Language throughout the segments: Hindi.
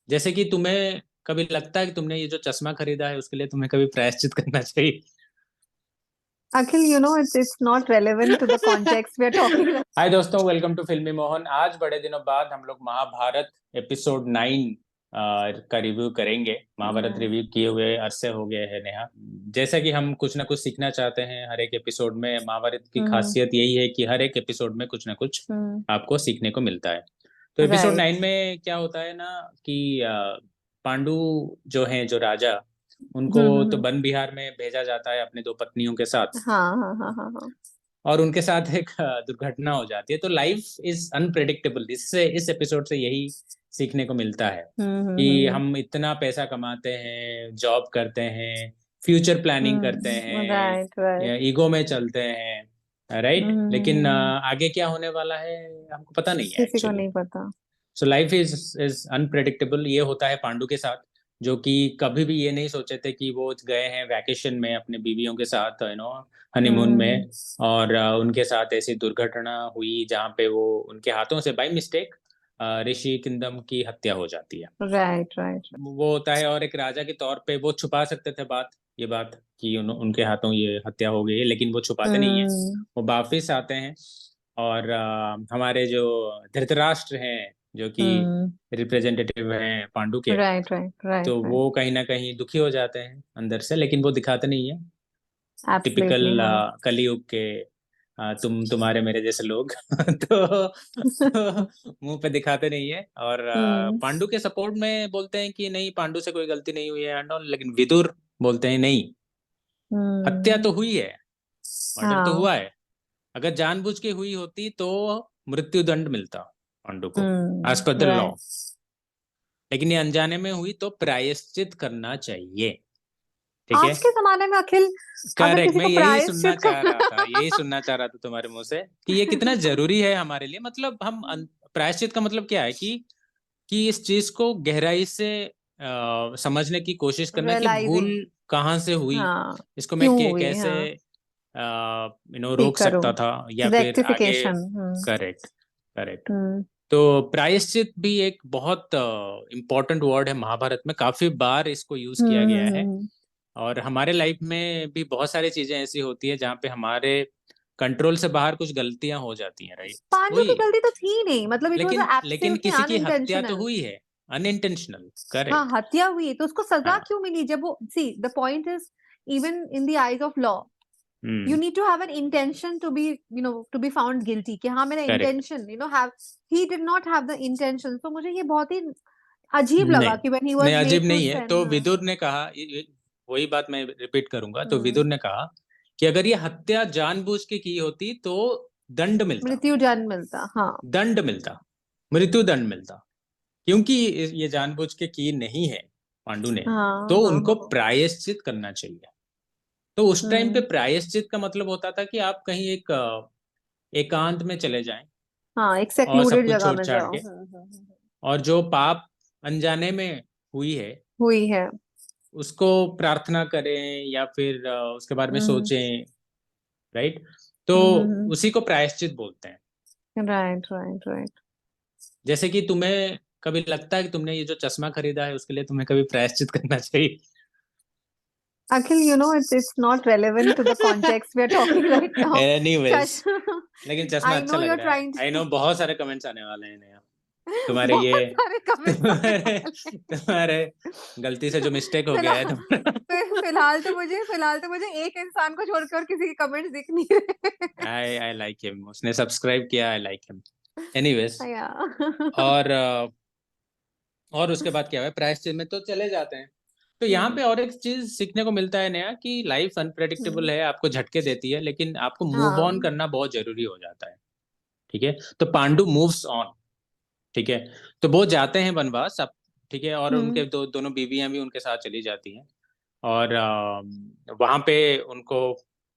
जैसे कि तुम्हें कभी लगता है कि तुमने ये जो चश्मा खरीदा है उसके लिए तुम्हें कभी प्रायश्चित करना चाहिए? Akhil, it's not relevant to the context we are talking about. हाय दोस्तों, वेलकम टू फिल्मी मोहन। आज बड़े दिनों बाद हम लोग महाभारत एपिसोड 9 का रिव्यू करेंगे। महाभारत हम्म रिव्यू किए हुए अरसे हो गए हैं नेहा। जैसा कि हम कुछ ना कुछ सीखना चाहते हैं हर एक एपिसोड में। महाभारत की हम्म खासियत यही है कि हर एक एपिसोड में कुछ ना कुछ हम्म आपको सीखने को मिलता है। तो एपिसोड राइट 9 में क्या होता है ना कि पांडु जो हैं, जो राजा, उनको तो हम्म वन विहार में भेजा जाता है अपने दो पत्नियों के साथ। हाँ हाँ हाँ हाँ हाँ और उनके साथ एक दुर्घटना हो जाती है। तो लाइफ इज अनप्रेडिक्टेबल। इससे इस एपिसोड से यही सीखने को मिलता है कि हम्म हम इतना पैसा कमाते हैं, जॉब करते हैं, फ्यूचर प्लानिंग करते हैं, राइट राइट या ईगो में चलते हैं, राइट, लेकिन हम्म आगे क्या होने वाला है हमको पता नहीं है किसी को एक्चुअली। नहीं पता। So life is unpredictable. ये होता है पांडु के साथ, जो कि कभी भी ये नहीं सोचे थे कि वो गए हैं वैकेशन में अपने बीवियों के साथ, हनीमून में। हम्म और उनके साथ ऐसी दुर्घटना हुई जहाँ पे वो उनके हाथों से बाय मिस्टेक ऋषि किंदम की हत्या हो जाती है। राइट राइट वो होता है, और एक राजा के तौर पे वो छुपा सकते थे ये बात कि उनके हाथों ये हत्या हो गई है, लेकिन वो छुपाते नहीं है। हम्म वो वापिस आते हैं। और हमारे जो धृतराष्ट्र हैं, जो कि हम्म रिप्रेजेंटेटिव हैं पांडु के, राइट राइट राइट तो राइट वो कहीं ना कहीं दुखी हो जाते हैं अंदर से, लेकिन वो दिखाते नहीं है। एब्सोल्युटली टिपिकल हाँ। कलयुग के तुम्हारे मेरे जैसे लोग तो मुंह पे दिखाते नहीं है। और हम्म पांडु के सपोर्ट में बोलते हैं कि नहीं, पांडु से कोई गलती नहीं हुई है एंड ऑल, लेकिन विदुर बोलते हैं नहीं, हत्या तो हम्म हुई है, मर्डर तो हाँ हुआ है। अगर जानबूझ के हुई होती तो मृत्यु दंड मिलता पांडु को, as per the law. Right लेकिन ये अनजाने में हुई तो प्रायश्चित करना चाहिए। ठीक है। आज के जमाने में अखिल, अगर करेक्ट, किसी मैं को यही सुनना प्रायश्चित चाह रहा था, करना यही सुनना चाह रहा था तुम्हारे मुंह से कि ये कितना जरूरी है हमारे लिए। मतलब हम प्रायश्चित का मतलब क्या है कि इस चीज को गहराई से समझने की कोशिश करना कि भूल रियलाइजिंग, कहाँ से हुई, हाँ इसको मैं क्यों हुई, कैसे हाँ रोक ठीक करो, सकता था या फिर आगे। रेक्टिफिकेशन। Correct, correct. हम्म तो प्रायश्चित भी एक बहुत इम्पोर्टेंट वर्ड है महाभारत में, काफी बार इसको यूज किया गया है। हम्म। और हमारे लाइफ में भी बहुत सारी चीजें ऐसी होती है जहाँ पे हमारे कंट्रोल से बाहर कुछ गलतियां हो जाती हैं, राइट, पांडु की वही। गलती तो थी नहीं, मतलब इट वाज लेकिन एब्सोल्युटली किसी की हत्या तो अनइंटेंशनल। हुई है, अनइंटेंशनल। हाँ करेक्ट। हत्या हुई तो उसको सजा हाँ। क्यों मिली? जब वो, see the point is, even in the eyes of law you hmm. need to have an intention to be, to be found guilty, कि हाँ मेरा correct. intention, have, he did not have the intention। तो मुझे ये बहुत ही अजीब लगा नहीं, कि when he नहीं, was अजीब made to नहीं है। stand, तो हाँ विदुर ने कहा, वही बात मैं रिपीट करूंगा। तो हम्म विदुर ने कहा कि अगर ये हत्या जानबूझ के की होती तो दंड मिलता, मृत्यु दंड मिलता, हाँ दंड मिलता, मृत्यु दंड मिलता। क्योंकि ये जानबूझ के की नहीं है पांडु ने, हाँ तो हाँ उनको हाँ प्रायश्चित करना चाहिए। तो उस टाइम पे हम्म प्रायश्चित का मतलब होता था कि आप कहीं एक एकांत में चले जाएं हाँ एक और सब सेक्लूडेड कुछ जगह छोड़ में छाड़ जाओ। के, और जो पाप अनजाने में हुई है हुई है। उसको प्रार्थना करें या फिर उसके बारे में हम्म सोचें, राइट। तो उसी को प्रायश्चित बोलते हैं। Right right right. जैसे कि तुम्हें कभी लगता है कि तुमने ये जो चश्मा खरीदा है उसके लिए तुम्हें कभी प्रायश्चित करना चाहिए? Akhil, it's not relevant to the context we are talking right now. Anyways, Chash, लेकिन चश्मा I अच्छा know लग you're रहा है। trying आई to नो बहुत सारे कमेंट्स आने वाले हैं नया तुम्हारे ये बहुत सारे कमेंट्स आने तुम्हारे वाले तुम्हारे गलती से जो मिस्टेक हो गया है फिलहाल तुम्हारा। फिलहाल तो मुझे एक इंसान को छोड़कर और किसी के कमेंट्स दिख नहीं रहे। आई आई लाइक हिम, उसने सब्सक्राइब किया, आई लाइक हिम। एनीवेज, या और और उसके बाद क्या है, प्रायश्चित में तो चले जाते हैं। तो यहाँ हम्म पे और एक चीज सीखने को मिलता है नया कि लाइफ हम्म अनप्रेडिक्टेबल है, आपको झटके देती है, लेकिन आपको मूव ऑन हाँ करना बहुत जरूरी हो जाता है। ठीक है। तो पांडु मूव्स ऑन। ठीक है। तो वो जाते हैं वनवास अब। ठीक है। और हम्म उनके दोनों बीवियां भी उनके साथ चली जाती हैं। और वहां पे उनको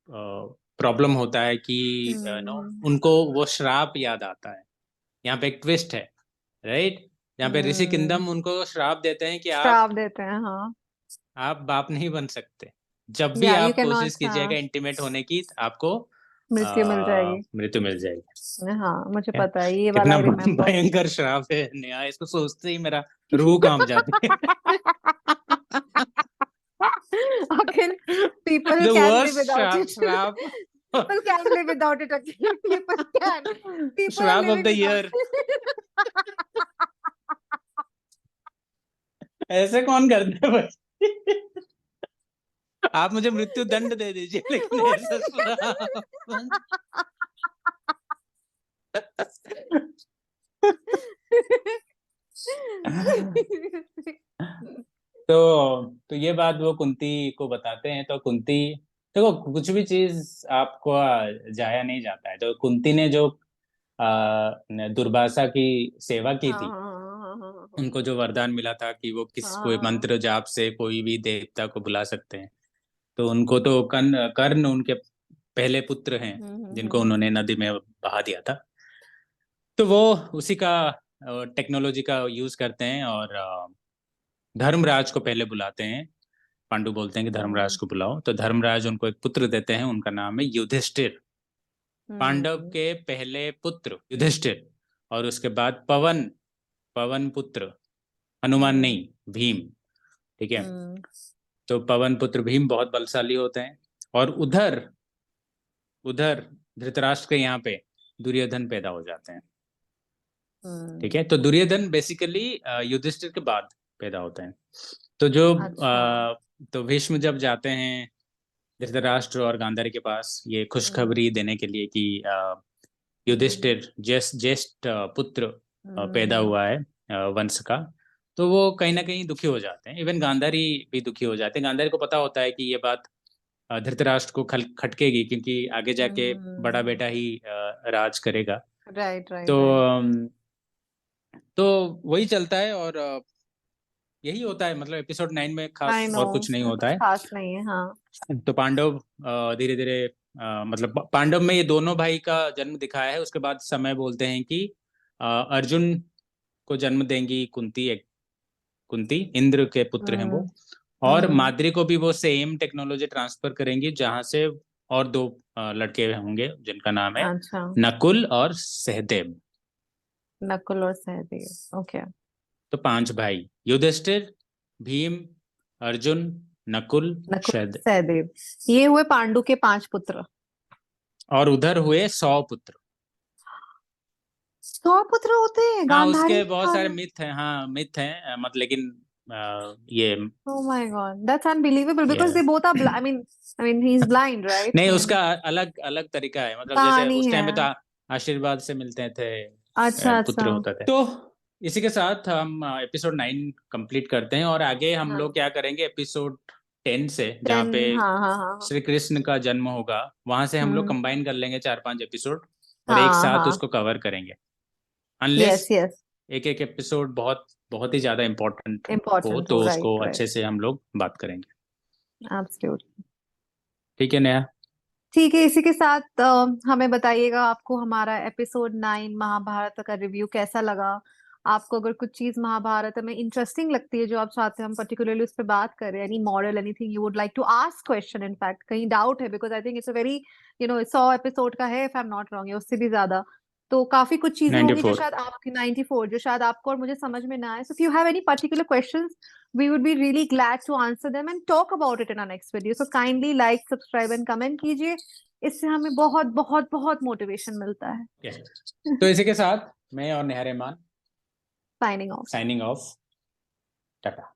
प्रॉब्लम होता है कि नो, हम्म उनको वो श्राप याद आता है। यहाँ पे एक ट्विस्ट है, राइट। यहाँ पे ऋषि हम्म किंदम उनको श्राप देते हैं कि श्राप देते हैं, हाँ आप बाप नहीं बन सकते। जब भी या यू आप कैन कोशिश नॉट, कीजिएगा हाँ इंटीमेट होने की, आपको मृत्यु मिल जाएगी। मृत्यु मिल जाएगी। हाँ मुझे क्या? पता है ये वाला कितना आई रिमेम्बर। भयंकर श्राप है नेहा, इसको सोचते ही मेरा रूह कांप जाती है। Akhil, people The can live worst without it. श्राप People can live without it, Akhil. People can. People are श्राप of living the without year. it. ऐसे कौन करता है भाई? आप मुझे मृत्यु दंड दे दीजिए, लेकिन ऐसा श्राप। तो ये बात वो कुंती को बताते हैं। तो कुंती, देखो कुछ भी चीज आपको जाया नहीं जाता है। तो कुंती ने जो दुर्वासा की सेवा की हाँ थी, हाँ हाँ उनको जो वरदान मिला था कि वो किस कोई हाँ। मंत्र जाप से कोई भी देवता को बुला सकते हैं, तो उनको तो कर्ण उनके पहले पुत्र हैं जिनको हम्म। उन्होंने नदी में बहा दिया था। तो वो उसी का टेक्नोलॉजी का यूज करते हैं और धर्मराज को पहले बुलाते हैं। पांडु बोलते हैं कि धर्मराज हम्म को बुलाओ, तो धर्मराज उनको एक पुत्र देते हैं, उनका नाम है युधिष्ठिर। पांडव हम्म के पहले पुत्र युधिष्ठिर, और उसके बाद पवन, पवन पुत्र, हनुमान हम्म नहीं, भीम। ठीक है। हम्म तो पवन पुत्र भीम बहुत बलशाली होते हैं। और उधर उधर धृतराष्ट्र के यहाँ पे दुर्योधन पैदा हो जाते हैं। ठीक है। तो दुर्योधन बेसिकली युधिष्ठिर के बाद पैदा होते हैं। तो अच्छा। तो भीष्म जब जाते हैं धृतराष्ट्र और गांधारी के पास ये खुशखबरी देने के लिए कि युधिष्ठिर ज्येष्ठ पुत्र पैदा हम्म हुआ है वंश का, तो वो कहीं ना कहीं दुखी हो जाते हैं। इवन गांधारी भी दुखी हो जाते हैं। गांधारी को पता होता है कि ये बात धृतराष्ट्र को खटकेगी, क्योंकि आगे जाके बड़ा बेटा ही राज करेगा। राइट तो राइट राइट। तो वही चलता है और यही होता है। मतलब एपिसोड 9 में आई खास नो और कुछ नहीं उसमें होता कुछ है। खास नहीं है हाँ। तो पांडव धीरे धीरे मतलब पांडव में ये दोनों भाई का जन्म दिखाया है। उसके बाद समय बोलते हैं कि अर्जुन को जन्म देंगी कुंती, एक कुंती इंद्र के पुत्र हैं वो। हम्म और हम्म। माद्री को भी वो सेम टेक्नोलॉजी ट्रांसफर करेंगी, जहां से और दो लड़के होंगे जिनका नाम है अच्छा। नकुल और सहदेव। नकुल और सहदेव ओके। तो 5 भाई, युधिष्ठिर, भीम, अर्जुन, नकुल, नकुल सहदेव। सहदेव ये हुए पांडु के 5 पुत्र। और उधर हुए 100 पुत्र। 100 पुत्र होते हैं हाँ, गांधारी उसके के बहुत सारे कारण। मिथ हैं। हाँ, मिथ हैं मतलब, लेकिन ये Oh my God, that's unbelievable ये because they both are I mean he's blind, right? नहीं, I mean उसका अलग अलग तरीका है। मतलब जैसे कहानी उस है। टाइम पे तो आशीर्वाद से मिलते थे, अच्छा पुत्र अच्छा। होता थे। तो इसी के साथ हम एपिसोड 9 कंप्लीट करते हैं, और आगे हम हाँ लोग क्या करेंगे एपिसोड 10 से, जहाँ 10 पे हाँ हाँ हाँ हाँ। श्री कृष्ण का जन्म होगा, वहां से हम लोग हम्म कंबाइन कर लेंगे 4-5 एपिसोड और एक हाँ साथ हाँ। उसको कवर करेंगे। Unless yes yes. एक एक एपिसोड बहुत बहुत ही ज्यादा इम्पोर्टेंट हो, इम्पोर्टेंट तो हो उसको राइट राइट। अच्छे से हम लोग बात करेंगे। एब्सोल्युटली। ठीक है नया। ठीक है इसी के साथ हमें बताइएगा आपको हमारा एपिसोड 9 महाभारत का रिव्यू कैसा लगा। आपको अगर कुछ चीज महाभारत में इंटरेस्टिंग लगती है जो आप चाहते हैं हम पर्टिकुलरली उस पर बात करें, any moral anything you would like to ask question, in fact कहीं डाउट है because I think it's a very 100 episode का है if I am not wrong या उससे भी ज्यादा। तो काफी कुछ चीजें होंगी जो 94। शायद आपकी 94 जो शायद आपको और मुझे समझ में ना आए। So if you have any particular questions we would be really glad to answer them and talk about it in our next video. So kindly like, subscribe and comment कीजिए। इससे हमें बहुत बहुत बहुत मोटिवेशन मिलता है। तो इसी के साथ मैं और Neha Rahman signing off. Signing off. Tata.